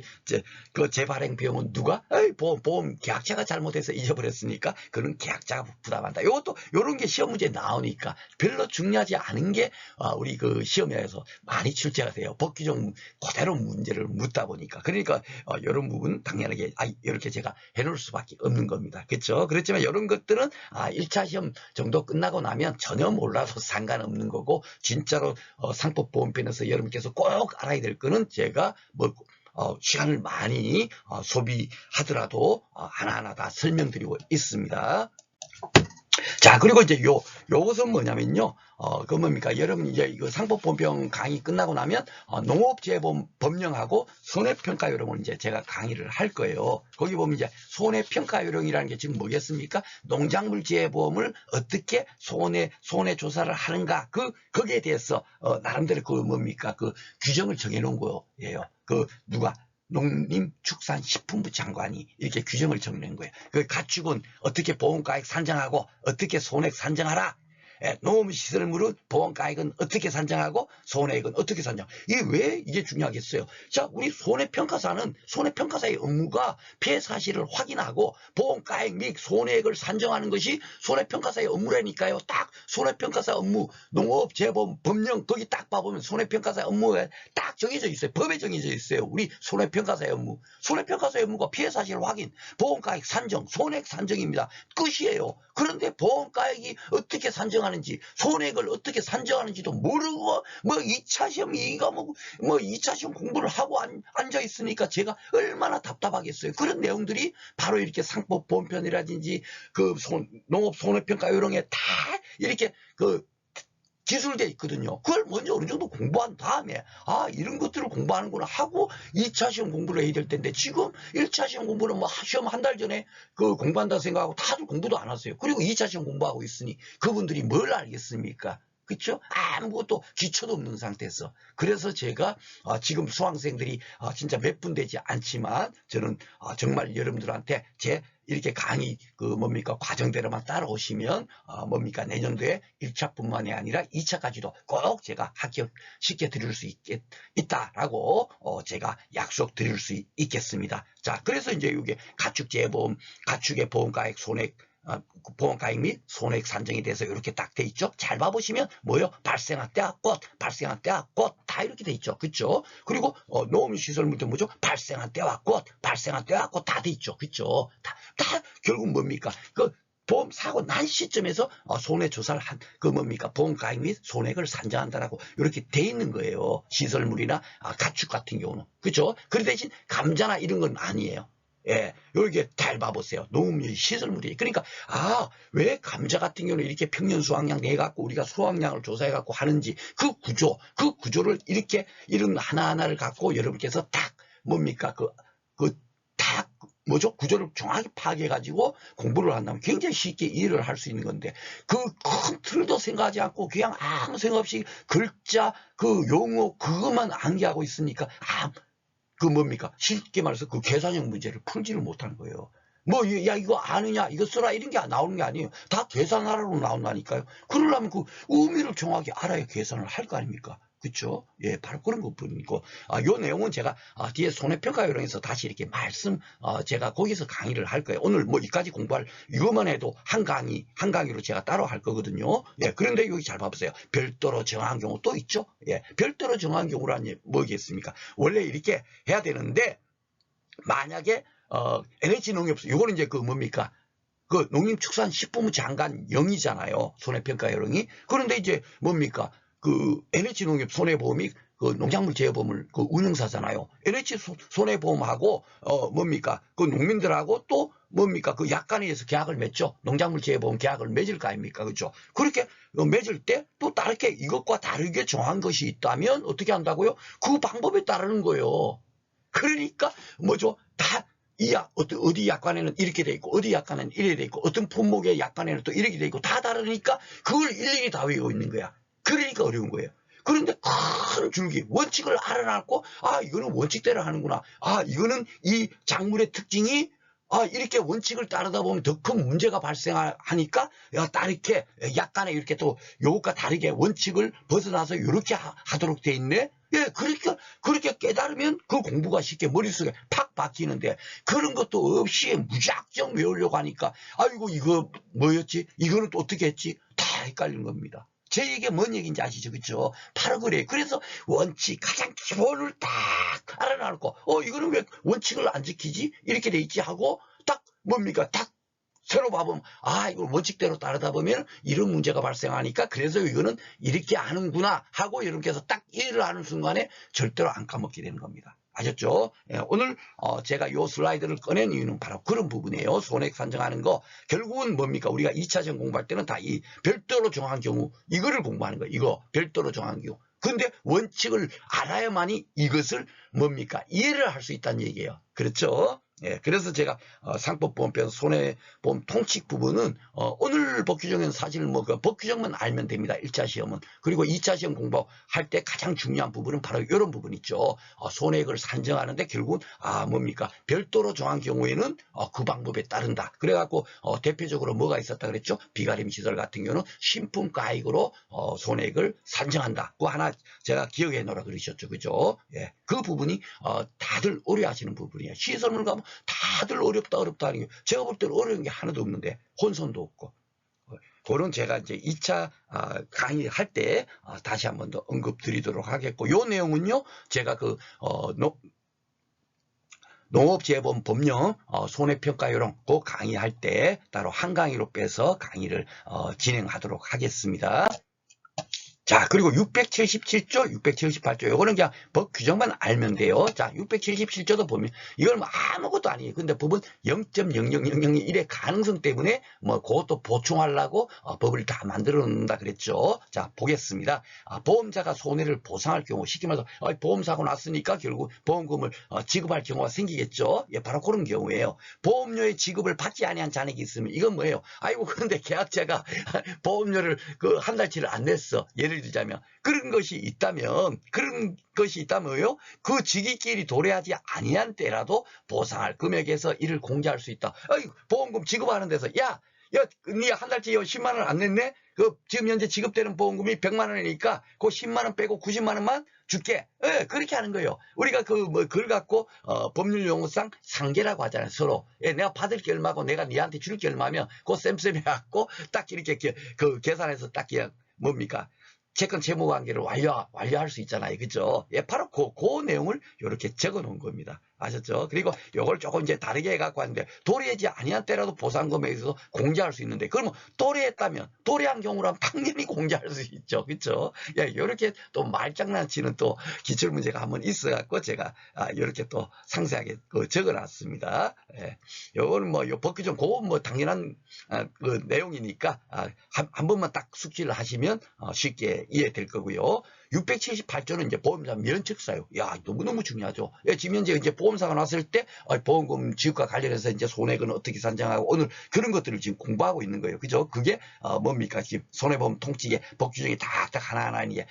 그 재발행 비용은 누가? 보험 계약자가 잘못해서 잊어버렸으니까 그는 계약자가 부담한다. 이것도 이런 게 시험 문제에 나오니까 별로 중요하지 않은 게 우리 그 시험에서 많이 출제가 돼요. 법규정 그대로 문제를 묻다 보니까. 그러니까 이런 부분 당연하게 이렇게 제가 해놓을 수밖에 없는 겁니다. 그렇죠? 그렇지만 이런 것들은 1차 시험 정도 끝나고 나면 전혀 몰라도 상관없는 거고 진짜로 상법보험편에서 여러분께서 꼭 알아야 될 거는 제가 시간을 많이 소비하더라도 하나하나 다 설명드리고 있습니다. 자, 그리고 이제 요것은 뭐냐면요. 그 뭡니까? 여러분 이제 이거 상법보험 강의 끝나고 나면 농업재보험 법령하고 손해평가 요령을 이제 제가 강의를 할 거예요. 거기 보면 이제 손해평가 요령이라는 게 지금 뭐겠습니까? 농작물 재보험을 어떻게 손해 조사를 하는가? 거기에 대해서 나름대로 그 뭡니까? 그 규정을 정해 놓은 거예요. 누가? 농림축산식품부 장관이 이렇게 규정을 정리한 거예요. 그 가축은 어떻게 보험가액 산정하고 어떻게 손해액 산정하라. 예, 농업시설물은 보험가액은 어떻게 산정하고 손해액은 어떻게 산정. 이게 왜 이게 중요하겠어요? 자, 우리 손해평가사는 손해평가사의 업무가 피해 사실을 확인하고 보험가액 및 손해액을 산정하는 것이 손해평가사의 업무라니까요. 딱 손해평가사 업무, 농업재보험, 법령 거기 딱 봐보면 손해평가사의 업무에 딱 정해져 있어요. 법에 정해져 있어요. 우리 손해평가사의 업무. 손해평가사의 업무가 피해 사실 확인, 보험가액 산정, 손해액 산정입니다. 끝이에요. 그런데 보험가액이 어떻게 산정하는지, 손해액을 어떻게 산정하는지도 모르고 뭐 2차 시험 이가 뭐 2차 시험 공부를 하고 앉아 있으니까 제가 얼마나 답답하겠어요. 그런 내용들이 바로 이렇게 상법 보험편이라든지 그 농업 손해평가 요령에 다 이렇게 그 기술되어 있거든요. 그걸 먼저 어느 정도 공부한 다음에 이런 것들을 공부하는구나 하고 2차 시험 공부를 해야 될 텐데 지금 1차 시험 공부는 뭐 시험 한 달 전에 그 공부한다 생각하고 다들 공부도 안 하세요. 그리고 2차 시험 공부하고 있으니 그분들이 뭘 알겠습니까? 그렇죠? 아무것도 기초도 없는 상태에서. 그래서 제가 지금 수강생들이 진짜 몇 분 되지 않지만 저는 정말 여러분들한테 제 이렇게 강의 과정대로만 따라오시면 내년도에 1차뿐만이 아니라 2차까지도 꼭 제가 합격시켜 드릴 수 있다라고 제가 약속 드릴 수 있겠습니다. 자, 그래서 이제 이게 가축재보험, 가축의 보험가액 손해액 보험가액 및 손해액 산정에 대해서 이렇게 딱 돼 있죠. 잘 봐보시면 뭐요? 발생한 때와 꽃, 발생한 때와 꽃 다 이렇게 돼 있죠. 그렇죠? 그리고 농업시설물도 뭐죠? 발생한 때와 꽃, 발생한 때와 꽃 다 돼 있죠. 그렇죠? 다 결국 뭡니까? 그 보험 사고 난 시점에서 손해조사를 한 보험가액 및 손해액을 산정한다라고 이렇게 돼 있는 거예요. 시설물이나 가축 같은 경우는. 그렇죠? 그 대신 감자나 이런 건 아니에요. 예, 이렇게 잘 봐보세요. 농업용 시설물이. 그러니까, 왜 감자 같은 경우는 이렇게 평년 수확량 내갖고 우리가 수확량을 조사해갖고 하는지 그 구조를 이렇게 이런 하나하나를 갖고 여러분께서 딱 구조를 정확히 파악해가지고 공부를 한다면 굉장히 쉽게 이해를 할 수 있는 건데 그 큰 틀도 생각하지 않고 그냥 아무 생각 없이 글자, 그 용어 그것만 암기하고 있으니까 쉽게 말해서 그 계산형 문제를 풀지를 못하는 거예요. 야, 이거 아느냐, 이거 써라, 이런 게 나오는 게 아니에요. 다 계산하라고 나온다니까요. 그러려면 그 의미를 정확히 알아야 계산을 할 거 아닙니까? 그쵸? 예, 바로 그런 것뿐이고. 요 내용은 제가, 뒤에 손해평가 요령에서 다시 이렇게 제가 거기서 강의를 할 거예요. 오늘 이까지 공부할, 이것만 해도 한 강의로 제가 따로 할 거거든요. 예, 그런데 여기 잘 봐보세요. 별도로 정한 경우 또 있죠? 예, 별도로 정한 경우라니 뭐겠습니까? 원래 이렇게 해야 되는데, 만약에, NH농협, 요거는 이제 그 농림축산식품부 장관 영이잖아요. 손해평가 요령이. 그런데 이제 그 NH농협 손해보험이 그 농작물 재보험을 그 운영사잖아요. NH 손해보험하고 그 농민들하고 또 그 약관에서 계약을 맺죠. 농작물 재보험 계약을 맺을 거 아닙니까? 그렇죠? 그렇게 맺을 때 또 다르게 이것과 다르게 정한 것이 있다면 어떻게 한다고요? 그 방법에 따르는 거예요. 그러니까 어디 약관에는 이렇게 돼 있고 어디 약관에는 이렇게 돼 있고 어떤 품목의 약관에는 또 이렇게 돼 있고 다 다르니까 그걸 일일이 다 외우고 있는 거야. 그러니까 어려운 거예요. 그런데 큰 줄기 원칙을 알아놨고 이거는 원칙대로 하는구나. 이거는 이 작물의 특징이 이렇게 원칙을 따르다 보면 더 큰 문제가 발생하니까 이렇게 약간의 이렇게 또 요것과 다르게 원칙을 벗어나서 이렇게 하도록 돼 있네. 예, 그렇게 깨달으면 그 공부가 쉽게 머릿속에 팍 박히는데 그런 것도 없이 무작정 외우려고 하니까 이거 뭐였지? 이거는 또 어떻게 했지? 다 헷갈리는 겁니다. 제 얘기가 뭔 얘기인지 아시죠? 그렇죠? 바로 그래요. 그래서 원칙, 가장 기본을 딱 알아놓고 이거는 왜 원칙을 안 지키지? 이렇게 돼 있지 하고 딱 새로 봐보면 이걸 원칙대로 따르다 보면 이런 문제가 발생하니까 그래서 이거는 이렇게 하는구나 하고 여러분께서 딱 이해를 하는 순간에 절대로 안 까먹게 되는 겁니다. 아셨죠? 예, 오늘 제가 이 슬라이드를 꺼낸 이유는 바로 그런 부분이에요. 손해액 산정하는 거 결국은 우리가 2차 시험 공부할 때는 다 이 별도로 정한 경우 이거를 공부하는 거예요. 이거 별도로 정한 경우. 근데 원칙을 알아야만이 이것을 이해를 할 수 있다는 얘기예요. 그렇죠? 예, 그래서 제가 상법보험편 손해보험 통칙 부분은 오늘 법 규정에는 사실 뭐 그 법 규정만 알면 됩니다. 1차 시험은. 그리고 2차 시험 공부할 때 가장 중요한 부분은 바로 이런 부분 있죠. 손해액을 산정하는데 결국은 뭡니까? 별도로 정한 경우에는 그 방법에 따른다. 그래갖고 대표적으로 뭐가 있었다 그랬죠? 비가림 시설 같은 경우는 신품가액으로 손해액을 산정한다. 그거 하나 제가 기억해 놓으라 그러셨죠. 그죠? 예, 그 부분이 다들 어려워하시는 부분이에요. 시설물 가면 다들 어렵다 하는 게 제가 볼 때는 어려운 게 하나도 없는데 혼선도 없고 그런 제가 이제 2차 강의할 때 다시 한번 더 언급 드리도록 하겠고 요 내용은요 제가 그 농업재해보험 법령 손해평가요령 그 강의할 때 따로 한 강의로 빼서 강의를 진행하도록 하겠습니다. 자, 그리고 677조, 678조, 요거는 그냥 법 규정만 알면 돼요. 자, 677조도 보면, 이건 뭐 아무것도 아니에요. 근데 법은 0.00001의 가능성 때문에 뭐 그것도 보충하려고 법을 다 만들어 놓는다 그랬죠. 자, 보겠습니다. 보험자가 손해를 보상할 경우, 쉽게 말해서 보험사고 났으니까 결국 보험금을 지급할 경우가 생기겠죠. 예, 바로 그런 경우예요. 보험료의 지급을 받지 아니한 잔액이 있으면 이건 뭐예요? 아이고, 그런데 계약자가 보험료를 그 한 달치를 안 냈어. 예를 들자면 그런 것이 있다면요. 그 직위끼리 도래하지 아니한 때라도 보상할 금액에서 이를 공제할 수 있다. 보험금 지급하는 데서 니 한 달치 10만 원 안 냈네? 지금 현재 지급되는 보험금이 100만 원이니까 그 10만 원 빼고 90만 원만 줄게. 예, 그렇게 하는 거예요. 우리가 그걸 갖고 법률 용어상 상계라고 하잖아요. 서로. 예, 내가 받을 게 얼마고 내가 니한테 줄 게 얼마면 그 쌤쌤해 갖고 딱 이렇게 그 계산해서 딱 그냥 뭡니까? 채권 채무 관계를 완료할 수 있잖아요. 그죠? 예, 바로 그 내용을 이렇게 적어 놓은 겁니다. 아셨죠? 그리고 요걸 조금 이제 다르게 해갖고 하는데, 도래하지 아니한 때라도 보상금에 있어서 공제할 수 있는데, 그러면 도래한 경우라면 당연히 공제할 수 있죠. 그죠? 예, 요렇게 또 말장난치는 또 기출문제가 한번 있어갖고 제가 요렇게 또 상세하게 적어 놨습니다. 예, 요거는 뭐, 요 법규정 그건 뭐 당연한 그 내용이니까, 한 번만 딱 숙지를 하시면 쉽게 이해될 거고요. 678조는 이제 보험자 면책사유. 야, 너무너무 중요하죠. 예, 지금 현재 이제 보험사가 났을 때 보험금 지급과 관련해서 이제 손해액은 어떻게 산정하고 오늘 그런 것들을 지금 공부하고 있는 거예요. 그죠? 그게 뭡니까? 지금 손해보험 통칙의 법 규정이 딱 하나하나 이게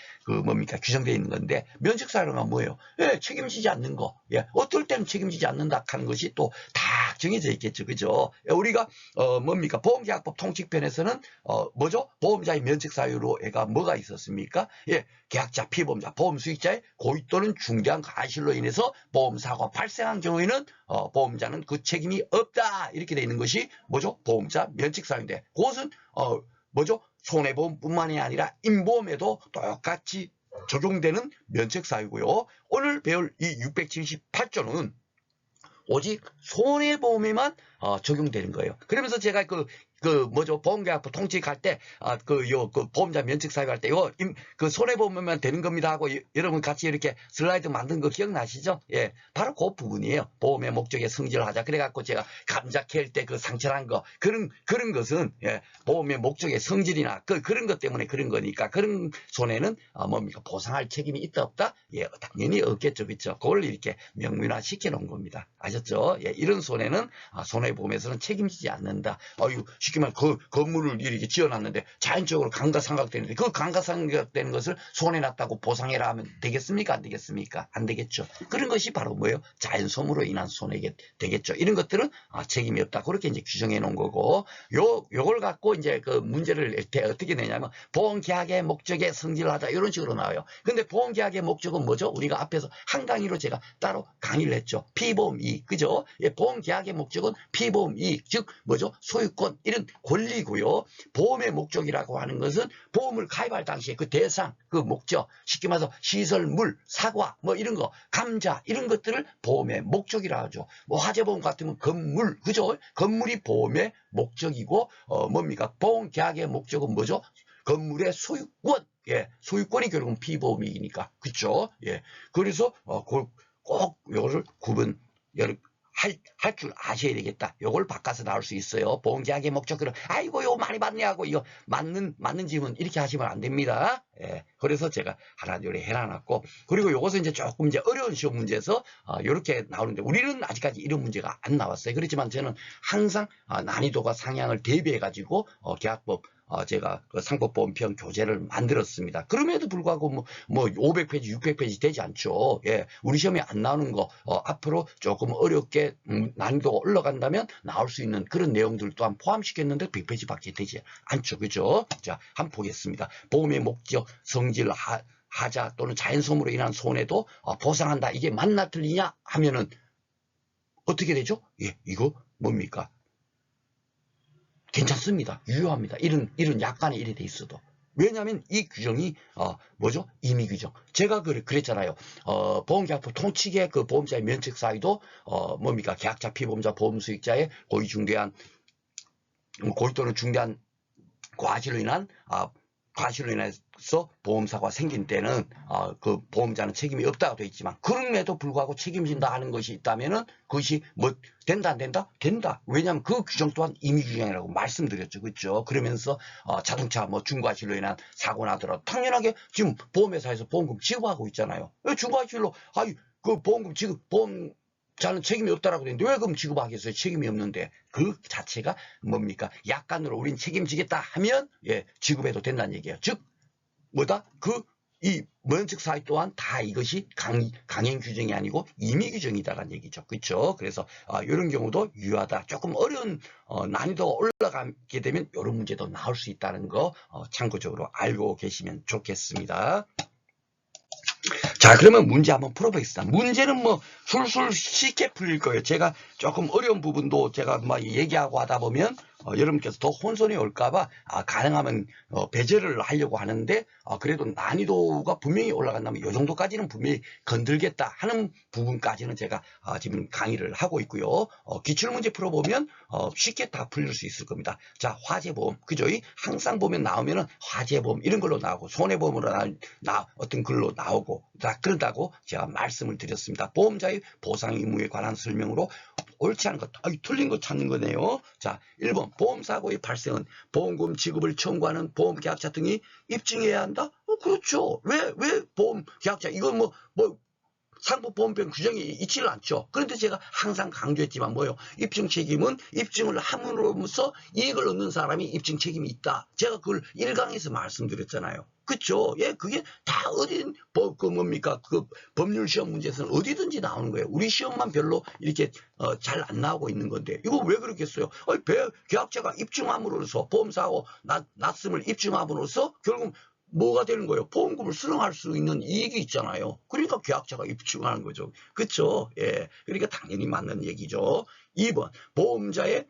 뭡니까? 규정되어 있는 건데, 면책사유가 뭐예요? 예, 책임지지 않는 거. 예, 어떨 때는 책임지지 않는다 하는 것이 또 다 정해져 있겠죠. 그죠? 예, 우리가 뭡니까? 보험계약법 통칙편에서는 뭐죠? 보험자의 면책사유로 애가 뭐가 있었습니까? 예, 계약자, 피보험자, 보험수익자의 고의 또는 중대한 과실로 인해서 보험사고가 발생한 경우에는 보험자는 그 책임이 없다. 이렇게 되어 있는 것이 뭐죠? 보험자 면책사유인데, 그것은 뭐죠? 손해보험뿐만이 아니라 인보험에도 똑같이 적용되는 면책사유고요. 오늘 배울 이 678조는 오직 손해보험에만 적용되는 거예요. 그러면서 제가 뭐죠? 보험계약법 통칙할 때, 보험자 면책 사유할 때, 그 손해보험만 되는 겁니다 하고, 여러분 같이 이렇게 슬라이드 만든 거 기억나시죠? 예. 바로 그 부분이에요. 보험의 목적에 성질을 하자. 그래갖고 제가 감자 캘 때 그 상처난 거, 그런 것은, 예. 보험의 목적의 성질이나 그런 것 때문에 그런 거니까, 그런 손해는, 뭡니까? 보상할 책임이 있다, 없다? 예. 당연히 없겠죠. 그렇죠? 그걸 이렇게 명문화 시켜 놓은 겁니다. 아셨죠? 예. 이런 손해는, 손해보험에서는 책임지지 않는다. 쉽게 말해 그 건물을 이렇게 지어놨는데 자연적으로 감가상각되는데 그 감가상각되는 것을 손해났다고 보상해라 하면 되겠습니까? 안 되겠습니까? 안 되겠죠. 그런 것이 바로 뭐예요? 자연소음으로 인한 손해가 되겠죠. 이런 것들은 책임이 없다. 그렇게 이제 규정해 놓은 거고, 요걸 갖고 이제 그 문제를 낼 때 어떻게 되냐면 보험계약의 목적에 성질을 하자 이런 식으로 나와요. 근데 보험계약의 목적은 뭐죠? 우리가 앞에서 한 강의로 제가 따로 강의를 했죠. 피보험 이익, 그죠? 예, 보험계약의 목적은 피보험 이익, 즉 뭐죠? 소유권 이런 권리고요. 보험의 목적이라고 하는 것은 보험을 가입할 당시에 그 대상, 그 목적, 쉽게 말해서 시설, 물, 사과, 뭐 이런 거, 감자 이런 것들을 보험의 목적이라 하죠. 뭐 화재보험 같으면 건물, 그죠? 건물이 보험의 목적이고, 뭡니까? 보험 계약의 목적은 뭐죠? 건물의 소유권, 예, 소유권이 결국은 피보험이니까, 그렇죠? 예, 그래서 꼭 이거를 할 줄 아셔야 되겠다. 요걸 바꿔서 나올 수 있어요. 보험계약의 목적으로 아이고 요 많이 받네 하고 이거 맞는 질문 이렇게 하시면 안 됩니다. 예, 그래서 제가 하나 둘에 해놔놨고, 그리고 요것은 이제 조금 이제 어려운 시험 문제에서 요렇게 나오는데 우리는 아직까지 이런 문제가 안 나왔어요. 그렇지만 저는 항상 난이도가 상향을 대비해 가지고 계약법 제가 그 상법보험편 교재를 만들었습니다. 그럼에도 불구하고 뭐 500페이지, 600페이지 되지 않죠. 예, 우리 시험에 안 나오는 거 앞으로 조금 어렵게 난이도가 올라간다면 나올 수 있는 그런 내용들 또한 포함시켰는데 100페이지밖에 되지 않죠. 그죠? 자, 한번 보겠습니다. 보험의 목적, 성질, 하자 또는 자연소음으로 인한 손해도 보상한다. 이게 맞나 틀리냐 하면은 어떻게 되죠? 예, 이거 뭡니까? 괜찮습니다. 유효합니다. 이런 약간의 일이 돼 있어도. 왜냐하면 이 규정이 뭐죠? 임의 규정. 제가 그랬잖아요. 보험계약법 통칙의 그 보험자의 면책 사유도 뭡니까? 계약자, 피보험자, 보험수익자의 고의 중대한 고의 또는 중대한 과실로 인해서 보험사고가 생긴 때는 그 보험자는 책임이 없다고 되어 있지만, 그럼에도 불구하고 책임진다 하는 것이 있다면은 그것이 뭐 된다 안 된다? 된다. 왜냐하면 그 규정 또한 임의 규정이라고 말씀드렸죠. 그렇죠? 그러면서 자동차 뭐 중과실로 인한 사고 나더라도 당연하게 지금 보험회사에서 보험금 지급하고 있잖아요. 왜 중과실로 그 보험금 지급 보험자는 책임이 없다라고 되는데 왜 그럼 지급하겠어요? 책임이 없는데. 그 자체가 뭡니까? 약간으로 우린 책임지겠다 하면 예, 지급해도 된다는 얘기예요. 즉 뭐다? 이 면책 사유 또한 다 이것이 강행 규정이 아니고 임의 규정이다라는 얘기죠. 그렇죠? 그래서 이런 경우도 유효하다. 조금 어려운 난이도가 올라가게 되면 이런 문제도 나올 수 있다는 거 참고적으로 알고 계시면 좋겠습니다. 자, 그러면 문제 한번 풀어보겠습니다. 문제는 뭐 술술 쉽게 풀릴 거예요. 제가 조금 어려운 부분도 제가 막 얘기하고 하다 보면 여러분께서 더 혼선이 올까봐 가능하면 배제를 하려고 하는데, 그래도 난이도가 분명히 올라간다면 이 정도까지는 분명히 건들겠다 하는 부분까지는 제가 지금 강의를 하고 있고요. 기출문제 풀어보면 쉽게 다 풀릴 수 있을 겁니다. 자, 화재보험, 그죠? 항상 보면 나오면은 화재보험 이런 걸로 나오고 손해보험으로 어떤 글로 나오고 그런다고 제가 말씀을 드렸습니다. 보험자의 보상 의무에 관한 설명으로 옳지 않은 것, 틀린 거 찾는 거네요. 자, 1번 보험사고의 발생은 보험금 지급을 청구하는 보험계약자 등이 입증해야 한다? 그렇죠. 왜 보험계약자, 이건 뭐 상법보험법 규정이 있지를 않죠. 그런데 제가 항상 강조했지만 뭐요? 입증 책임은 입증을 함으로써 이익을 얻는 사람이 입증 책임이 있다. 제가 그걸 1강에서 말씀드렸잖아요. 그렇죠? 예, 그게 다 어딘 그 법률 시험 문제에서는 어디든지 나오는 거예요. 우리 시험만 별로 이렇게 잘 안 나오고 있는 건데 이거 왜 그렇겠어요? 계약자가 입증함으로써 보험사고 났음을 입증함으로써 결국 뭐가 되는 거예요? 보험금을 수령할 수 있는 이익이 있잖아요. 그러니까 계약자가 입증하는 거죠. 그렇죠? 예, 그러니까 당연히 맞는 얘기죠. 2번 보험자의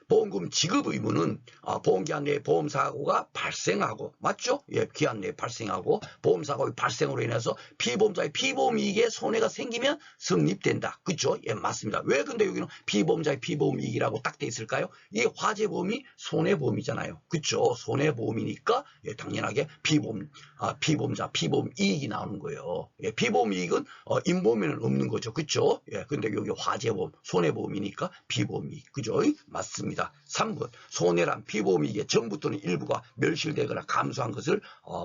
보험금 지급 의무는 보험기한 내에 보험사고가 발생하고, 맞죠? 예, 기한 내에 발생하고 보험사고의 발생으로 인해서 피보험자의 피보험이익에 손해가 생기면 성립된다. 그렇죠? 예, 맞습니다. 왜 근데 여기는 피보험자의 피보험이익이라고 딱 돼 있을까요? 이 화재보험이 손해보험이잖아요. 그렇죠? 손해보험이니까 예, 당연하게 피보험자 피보험이익이 나오는 거예요. 예, 피보험이익은 인보험에는 없는 거죠. 그렇죠? 예, 근데 여기 화재보험 손해보험이니까 피보험이익. 그죠? 맞습니다. 3번 손해란 피보험이익의 전부 또는 일부가 멸실되거나 감소한 것을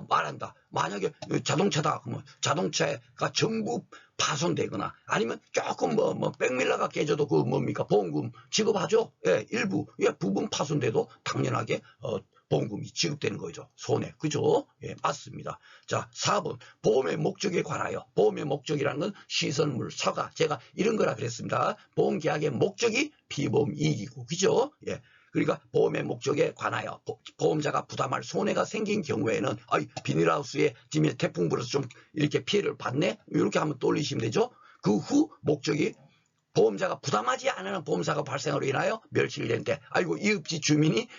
말한다. 만약에 자동차다 그러면 자동차가 전부 파손되거나 아니면 조금 백밀라가 깨져도 그 뭡니까 보험금 지급하죠. 예, 일부 부분 파손돼도 당연하게 보험금이 지급되는 거죠. 손해. 그죠? 예, 맞습니다. 자, 4번 보험의 목적에 관하여. 보험의 목적이라는 건 시설물, 서가. 제가 이런 거라 그랬습니다. 보험계약의 목적이 피보험 이익이고. 그죠? 예. 그러니까 보험의 목적에 관하여 보험자가 부담할 손해가 생긴 경우에는 비닐하우스에 지금 태풍 불어서 좀 이렇게 피해를 받네? 이렇게 한번 떠올리시면 되죠. 그 후 목적이 보험자가 부담하지 않은 보험사가 발생으로 인하여 멸실된 때, 이웃집 주민이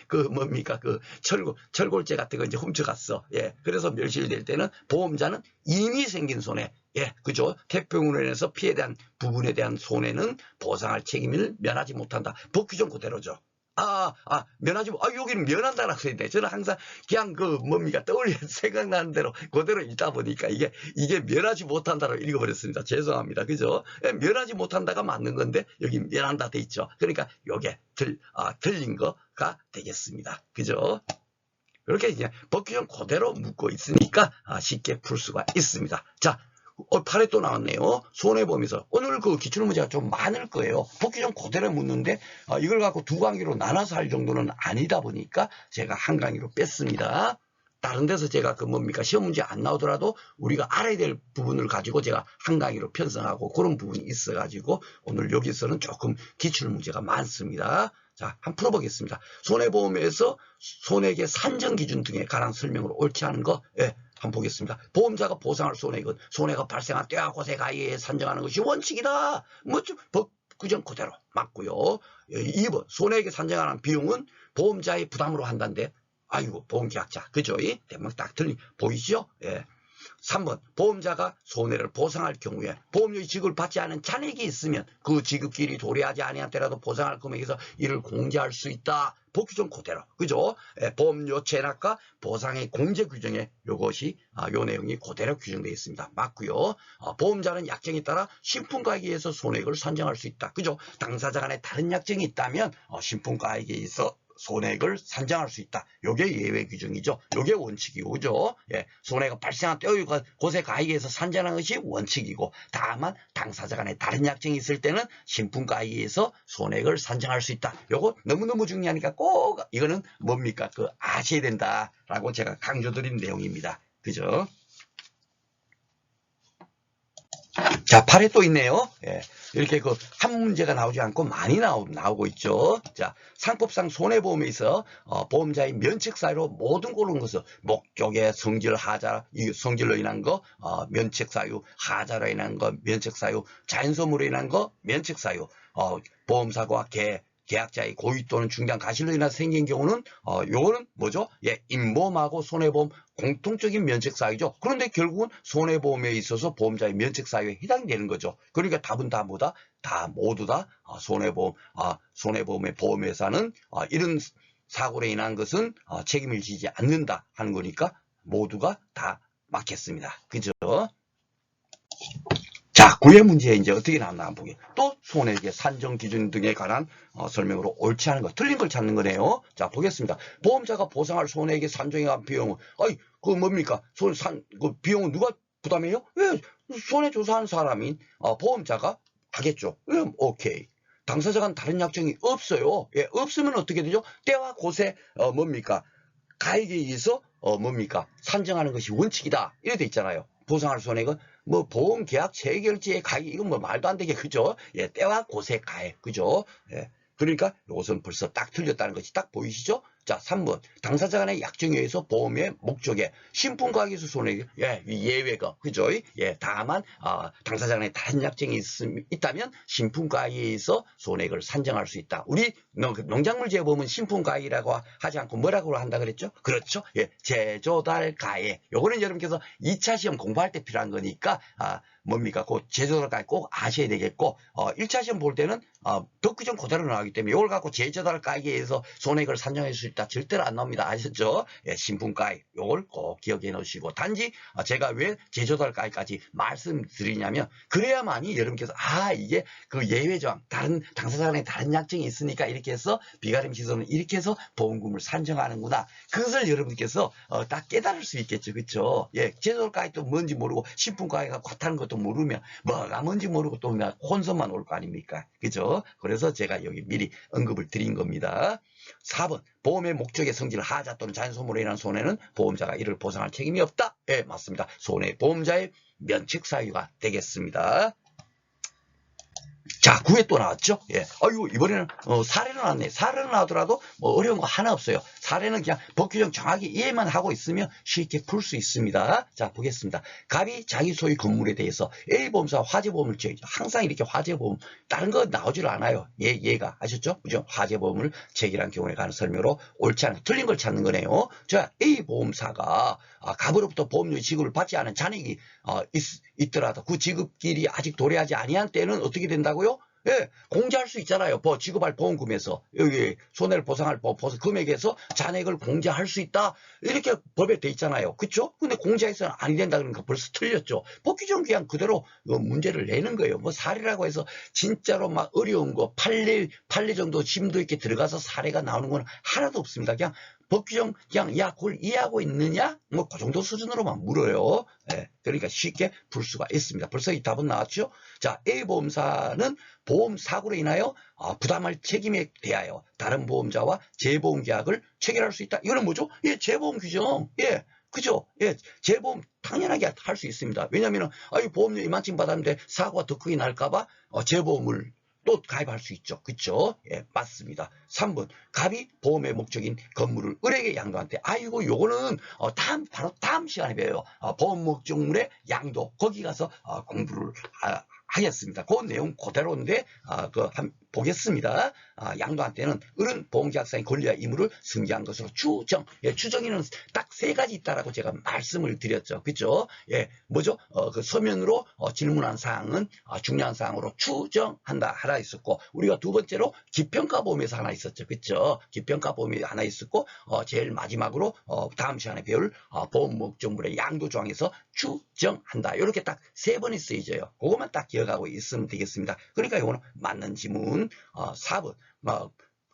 철골제 같은 거 이제 훔쳐갔어. 예, 그래서 멸실될 때는 보험자는 이미 생긴 손해, 예, 그죠? 태풍으로 인해서 피해에 대한 부분에 대한 손해는 보상할 책임을 면하지 못한다. 법 규정 그대로죠. 면하지, 여기는 면한다라고 써있네. 저는 항상 그냥 뭡니까, 떠올려 생각나는 대로 그대로 읽다 보니까 이게 면하지 못한다로 읽어버렸습니다. 죄송합니다. 그죠? 예, 면하지 못한다가 맞는 건데, 여기 면한다 돼 있죠. 그러니까 요게 틀린 거가 되겠습니다. 그죠? 그렇게 이제 법규정 그대로 묶고 있으니까 쉽게 풀 수가 있습니다. 자, 8회 또 나왔네요. 손해보면서 오늘 그 기출문제가 좀 많을 거예요. 복귀 좀 그대로 묻는데 이걸 갖고 두 강의로 나눠서 할 정도는 아니다 보니까 제가 한 강의로 뺐습니다. 다른 데서 제가 시험 문제 안 나오더라도 우리가 알아야 될 부분을 가지고 제가 한 강의로 편성하고 그런 부분이 있어가지고 오늘 여기서는 조금 기출문제가 많습니다. 자, 한번 풀어보겠습니다. 손해보험에서 손해액의 산정 기준 등에 관한 설명으로 옳지 않은 거, 한번 보겠습니다. 보험자가 보상할 손해액은 손해가 발생한 때와 곳에 가해에 산정하는 것이 원칙이다. 법 규정 그대로 맞고요. 2번 손해액에 산정하는 비용은 보험자의 부담으로 한다는데 아이고 보험계약자 그죠? 대목 딱 틀린 보이시죠? 3번 보험자가 손해를 보상할 경우에 보험료의 지급을 받지 않은 잔액이 있으면 그 지급기일이 도래하지 아니한 때라도 보상할 금액에서 이를 공제할 수 있다. 법규정 그대로 그죠? 보험료 체납과 보상의 공제 규정에 요것이 요 내용이 그대로 규정되어 있습니다. 맞고요. 보험자는 약정에 따라 신품가액에 의해서 손해액을 산정할 수 있다. 그죠? 당사자 간에 다른 약정이 있다면 신품가액에 의해서 손해액을 산정할 수 있다. 요게 예외 규정이죠. 요게 원칙이고, 그죠? 손해가 발생한 때와 곳에 가액에 의해서 산정하는 것이 원칙이고, 다만 당사자 간에 다른 약정이 있을 때는 신품가액에 의해서 손해액을 산정할 수 있다. 요거 너무너무 중요하니까 꼭 이거는 뭡니까? 아셔야 된다라고 제가 강조드린 내용입니다. 그죠? 자, 8회 또 있네요. 이렇게 한 문제가 나오지 않고 많이 나오고 있죠. 자, 상법상 손해보험에 있어 보험자의 면책사유로 모든 고른 것을 목적의 성질 하자, 성질로 인한 거, 면책사유, 하자로 인한 거, 면책사유, 자연소음으로 인한 거, 면책사유, 보험사고와 계약자의 고의 또는 중대한 가실로 인해 생긴 경우는 요거는 뭐죠? 임보험하고 손해보험 공통적인 면책사유죠. 그런데 결국은 손해보험에 있어서 보험자의 면책사유에 해당이 되는 거죠. 그러니까 답은 다 뭐다? 모두 다 손해보험, 손해보험의 보험회사는 이런 사고로 인한 것은 책임을 지지 않는다 하는 거니까 모두가 다 맞겠습니다. 그죠? 자, 9회 문제 이제 어떻게 나왔나 한번 보게. 또 손해액의 산정 기준 등에 관한 설명으로 옳지 않은 거, 틀린 걸 찾는 거네요. 자, 보겠습니다. 보험자가 보상할 손해액의 산정에 관한 비용은, 뭡니까? 비용은 누가 부담해요? 손해조사하는 사람인 보험자가 하겠죠. 오케이. 당사자 간 다른 약정이 없어요. 없으면 어떻게 되죠? 때와 곳에 가액에 의해서 산정하는 것이 원칙이다. 이래 돼 있잖아요. 보상할 손해액은 보험계약 체결지의 가액 이건 말도 안 되게 그죠? 때와 곳의 가액 그죠? 그러니까 이것은 벌써 딱 틀렸다는 것이 딱 보이시죠? 자, 3번 당사자 간의 약정에 의해서 보험의 목적에 신품가액에서 손해액 예외가 그죠? 다만 당사자 간에 다른 약정이 있다면 신품가액에 의해서 손해액을 산정할 수 있다. 우리 농작물 재보험은 신품가액이라고 하지 않고 뭐라고 한다 그랬죠? 그렇죠? 제조달 가액. 요거는 여러분께서 2차 시험 공부할 때 필요한 거니까 그 제조달 가액 꼭 아셔야 되겠고 1차 시험 볼 때는 법규정 그대로 나오기 때문에 이걸 갖고 제조달 가액에 의해서 손해액을 산정할 수 있다. 절대로 안 나옵니다. 아셨죠? 신품가액 요걸 꼭 기억해 놓으시고 단지 제가 왜 제조달 가액까지 말씀드리냐면 그래야만이 여러분께서 이게 예외조항 다른 당사자 간에 다른 약정이 있으니까 이렇게 해서 비가림 시설은 이렇게 해서 보험금을 산정하는구나. 그것을 여러분께서 딱 깨달을 수 있겠죠. 그렇죠? 제조달 가액도 뭔지 모르고 신품가액하고 같다는 것도 모르면 뭐가 뭔지 모르고 또 혼선만 올 거 아닙니까? 그죠? 그래서 제가 여기 미리 언급을 드린 겁니다. 4번 보험의 목적의 성질 하자 또는 자연소음으로 인한 손해는 보험자가 이를 보상할 책임이 없다. 맞습니다. 손해 보험자의 면책사유가 되겠습니다. 자, 9회 또 나왔죠? 이번에는 사례는 나왔네. 사례는 나오더라도 어려운 거 하나 없어요. 사례는 그냥 법규정 정확히 이해만 하고 있으면 쉽게 풀 수 있습니다. 자, 보겠습니다. 갑이 자기 소유 건물에 대해서 A보험사 화재보험을 지어야죠. 항상 이렇게 화재보험, 다른 거 나오질 않아요. 얘가 아셨죠? 그죠? 화재보험을 체결한 경우에 관한 설명으로 옳지 않은, 틀린 걸 찾는 거네요. 자, A보험사가 갑으로부터 보험료 지급을 받지 않은 잔액이 있더라도 그 지급길이 아직 도래하지 아니한 때는 어떻게 된다고요? 예, 공제할 수 있잖아요. 지급할 보험금에서 여기 손해를 보상할 금액에서 잔액을 공제할 수 있다. 이렇게 법에 돼 있잖아요. 그렇죠? 근데 공제해서는 아니 된다 그러니까 벌써 틀렸죠. 법규정 그냥 그대로 문제를 내는 거예요. 뭐 사례라고 해서 진짜로 막 어려운 거 판례 정도 심도 있게 들어가서 사례가 나오는 건 하나도 없습니다. 그냥 법규정 그냥 야 그걸 이해하고 있느냐? 뭐 그 정도 수준으로만 물어요. 예, 그러니까 쉽게 풀 수가 있습니다. 벌써 이 답은 나왔죠? 자, A보험사는 보험 사고로 인하여 부담할 책임에 대하여 다른 보험자와 재보험 계약을 체결할 수 있다. 이거는 뭐죠? 예, 재보험 규정. 예, 그죠? 예, 재보험 당연하게 할 수 있습니다. 왜냐면은 보험료 이만큼 받았는데 사고가 더 크게 날까봐 재보험을 또 가입할 수 있죠. 그쵸? 예, 맞습니다. 3번. 갑이 보험의 목적인 건물을 을에게 양도한 때. 아이고, 요거는 바로 다음 시간에 배워요. 보험 목적물의 양도. 거기 가서 공부를 하겠습니다. 그 내용 그대로인데, 보겠습니다. 양도한 때는 을은 보험계약상의 권리와義務를 승계한 것으로 추정. 예, 추정에는 딱 3가지 있다라고 제가 말씀을 드렸죠. 그죠? 예, 뭐죠? 그 서면으로 질문한 사항은 중요한 사항으로 추정한다. 하나 있었고, 우리가 두 번째로 기평가보험에서 하나 있었죠. 그죠? 기평가보험이 하나 있었고, 제일 마지막으로 다음 시간에 배울 보험 목적물의 양도 조항에서 추정한다. 이렇게 딱 3번이 쓰여져요. 그것만 딱 기억하고 있으면 되겠습니다. 그러니까 이거는 맞는 지문. 4번.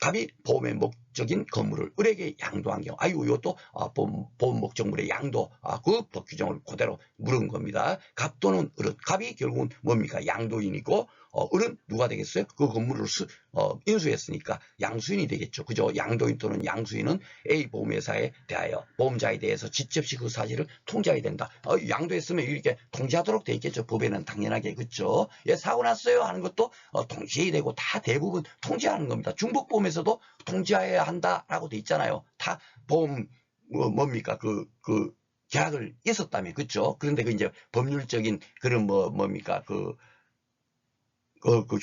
갑이 보험의 목적인 건물을 을에게 양도한 경우. 이것도 보험 목적물의 양도. 그 법 규정을 그대로 물은 겁니다. 갑 또는 을은. 갑이 결국은 뭡니까? 양도인이고, 을은 누가 되겠어요? 그 건물을 인수했으니까 양수인이 되겠죠. 그죠? 양도인 또는 양수인은 A 보험회사에 대하여 보험자에 대해서 직접시 그 사실을 통지해야 된다. 양도했으면 이렇게 통지하도록 돼 있겠죠. 법에는 당연하게. 그죠? 예, 사고 났어요 하는 것도 통지해야 되고 다 대부분 통지하는 겁니다. 중복보험에서도 통지해야 한다라고 돼 있잖아요. 다 보험 뭡니까? 그 계약을 있었다며. 그죠? 그런데 그 이제 법률적인 그런 뭡니까? 그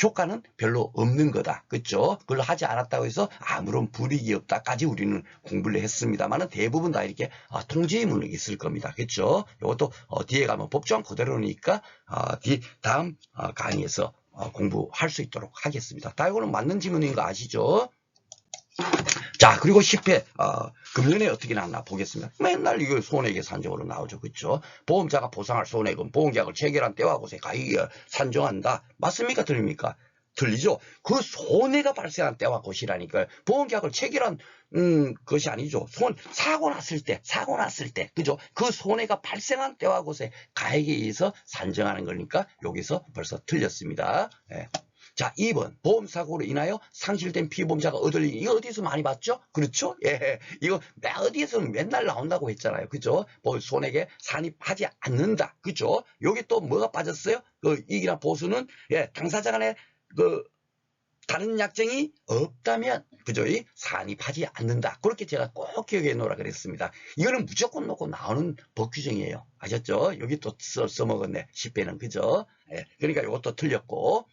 효과는 별로 없는 거다. 그렇죠? 그걸 하지 않았다고 해서 아무런 불이익이 없다까지 우리는 공부를 했습니다만은 대부분 다 이렇게 통지문이 있을 겁니다. 그렇죠? 이것도 뒤에 가면 법조항 그대로니까 다음 강의에서 공부할 수 있도록 하겠습니다. 다 이거는 맞는 지문인 거 아시죠? 자, 그리고 10회, 금년에 어떻게 나왔나 보겠습니다. 맨날 이거 손해계 산정으로 나오죠. 그렇죠? 보험자가 보상할 손해금, 보험계약을 체결한 때와 곳에 가액 산정한다. 맞습니까? 틀립니까? 틀리죠? 그 손해가 발생한 때와 곳이라니까요. 보험계약을 체결한 것이 아니죠. 사고 났을 때, 그죠? 그 손해가 발생한 때와 곳에 가액에 의해서 산정하는 거니까 여기서 벌써 틀렸습니다. 예. 자, 2번. 보험사고로 인하여 상실된 피보험자가 얻을 이익. 이거 어디서 많이 봤죠? 그렇죠? 예. 이거 어디에서 맨날 나온다고 했잖아요. 그죠? 손해계 산입하지 않는다. 그죠? 여기 또 뭐가 빠졌어요? 그 이익이나 보수는, 예, 당사자 간에 다른 약정이 없다면, 그죠? 산입하지 않는다. 그렇게 제가 꼭 기억해 놓으라 그랬습니다. 이거는 무조건 놓고 나오는 법 규정이에요. 아셨죠? 여기 또 써먹었네. 10배는. 그죠? 예. 그러니까 이것도 틀렸고.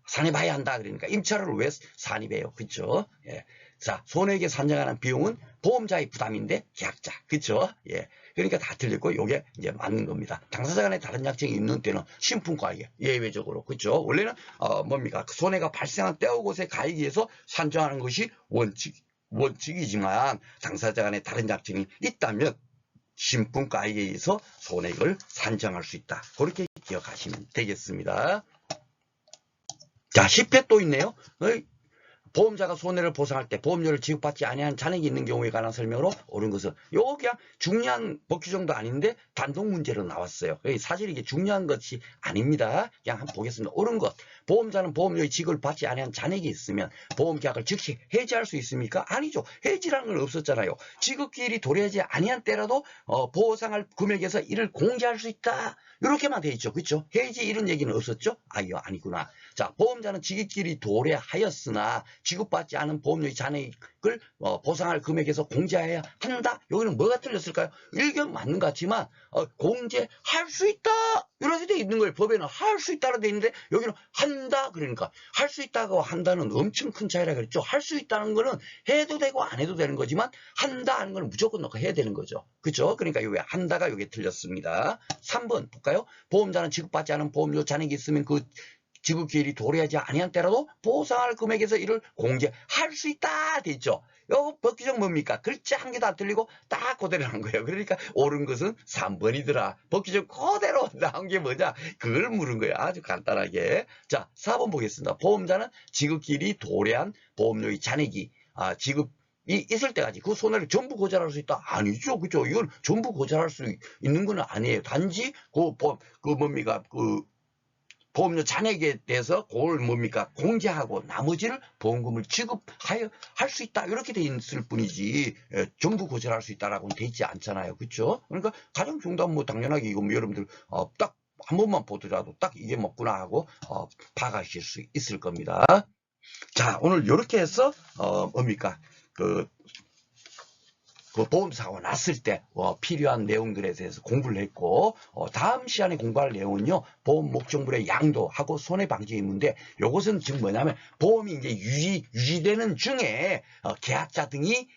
산입해야 한다. 그러니까 임차료를 왜 산입해요? 그쵸? 예. 자, 손해액에 산정하는 비용은 보험자의 부담인데 계약자. 그쵸? 예. 그러니까 다 틀렸고, 요게 이제 맞는 겁니다. 당사자 간에 다른 약정이 있는 때는 신품가액 예외적으로. 그쵸? 원래는, 뭡니까? 그 손해가 발생한 때와 곳에 가액에 의해서 산정하는 것이 원칙이지만, 당사자 간에 다른 약정이 있다면, 신품가액에 의해서 손해액을 산정할 수 있다. 그렇게 기억하시면 되겠습니다. 자, 10회 또 있네요. 보험자가 손해를 보상할 때 보험료를 지급받지 아니한 잔액이 있는 경우에 관한 설명으로 옳은 것은 요거 그냥 중요한 법 규정도 아닌데 단독 문제로 나왔어요. 사실 이게 중요한 것이 아닙니다. 그냥 한번 보겠습니다. 옳은 것. 보험자는 보험료의 지급을 받지 아니한 잔액이 있으면 보험계약을 즉시 해지할 수 있습니까? 아니죠. 해지라는 건 없었잖아요. 지급기일이 도래하지 아니한 때라도 보상할 금액에서 이를 공제할 수 있다. 이렇게만 돼 있죠. 그렇죠? 해지 이런 얘기는 없었죠? 이거 아니구나. 자, 보험자는 지급기일이 도래하였으나 지급받지 않은 보험료의 잔액을 보상할 금액에서 공제해야 한다. 여기는 뭐가 틀렸을까요? 일견 맞는 것 같지만 공제할 수 있다. 이렇게 돼 있는 거예요. 법에는 할 수 있다로 돼 있는데 여기는 한다. 그러니까 할 수 있다고 한다는 엄청 큰 차이라 그랬죠. 할 수 있다는 거는 해도 되고 안 해도 되는 거지만 한다 하는 건 무조건 넣고 해야 되는 거죠. 그렇죠? 그러니까 여기 한다가 여기 틀렸습니다. 3번 볼까요? 보험자는 지급받지 않은 보험료 잔액이 있으면 그 지급기일이 도래하지 아니한 때라도 보상할 금액에서 이를 공제할 수 있다 돼 있죠. 요 법규정 뭡니까? 글자 한 개도 안 틀리고 딱 그대로 한 거예요. 그러니까 옳은 것은 3번이더라. 법규정 그대로 나온 게 뭐냐? 그걸 물은 거예요. 아주 간단하게. 자, 4번 보겠습니다. 보험자는 지급기일이 도래한 보험료의 잔액이 지급 이 있을 때까지 그 손해를 전부 고지할 수 있다? 아니죠. 그죠? 이건 전부 고지할 수 있는 건 아니에요. 단지 뭡니까? 보험료 잔액에 대해서 그걸 뭡니까? 공제하고 나머지를 보험금을 지급하여 할 수 있다. 이렇게 돼 있을 뿐이지 전부 고지할 수 있다라고는 돼 있지 않잖아요. 그렇죠? 그러니까 가정중단 뭐 당연하게 이거 뭐 여러분들 딱 한 번만 보더라도 딱 이게 뭐구나 하고 파악하실 수 있을 겁니다. 자, 오늘 이렇게 해서 뭡니까? 그 보험사고 났을 때 필요한 내용들에 대해서 공부를 했고 다음 시간에 공부할 내용은요. 보험 목적물의 양도하고 손해방지 의무인데 요것은 지금 뭐냐면 보험이 이제 유지되는 중에 계약자 등이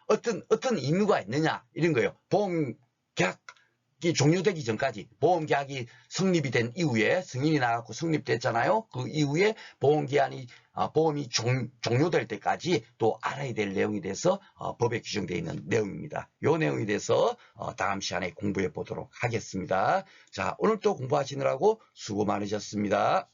어떤 의무가 있느냐 이런 거예요. 보험 계약이 종료되기 전까지 보험계약이 성립이 된 이후에 승인이 나갖고 성립됐잖아요. 그 이후에 보험이 종료될 때까지 또 알아야 될 내용이 돼서 법에 규정되어 있는 내용입니다. 이 내용에 대해서 다음 시간에 공부해 보도록 하겠습니다. 자, 오늘 또 공부하시느라고 수고 많으셨습니다.